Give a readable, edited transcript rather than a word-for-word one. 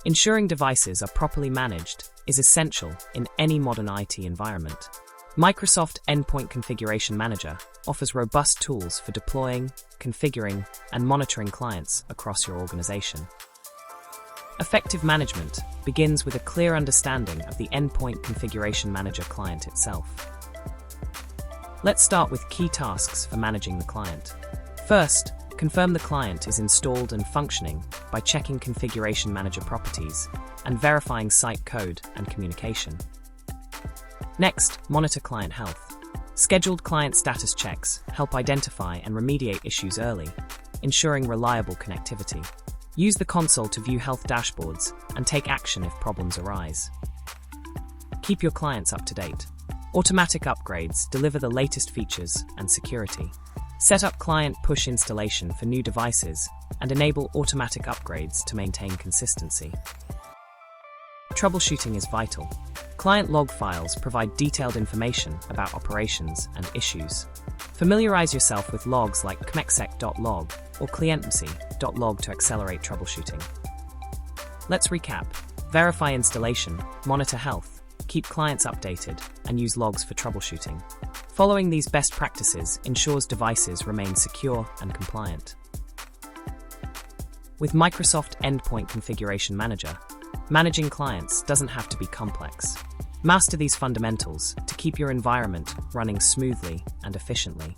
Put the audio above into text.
Ensuring devices are properly managed is essential in any modern IT environment. Microsoft Endpoint Configuration Manager offers robust tools for deploying, configuring, and monitoring clients across your organization. Effective management begins with a clear understanding of the Endpoint Configuration Manager client itself. Let's start with key tasks for managing the client. First, confirm the client is installed and functioning by checking Configuration Manager properties and verifying site code and communication. Next, monitor client health. Scheduled client status checks help identify and remediate issues early, ensuring reliable connectivity. Use the console to view health dashboards and take action if problems arise. Keep your clients up to date. Automatic upgrades deliver the latest features and security. Set up client push installation for new devices and enable automatic upgrades to maintain consistency. Troubleshooting is vital. Client log files provide detailed information about operations and issues. Familiarize yourself with logs like comexec.log or clientmc.log to accelerate troubleshooting. Let's recap. Verify installation, monitor health, keep clients updated, and use logs for troubleshooting. Following these best practices ensures devices remain secure and compliant. With Microsoft Endpoint Configuration Manager, managing clients doesn't have to be complex. Master these fundamentals to keep your environment running smoothly and efficiently.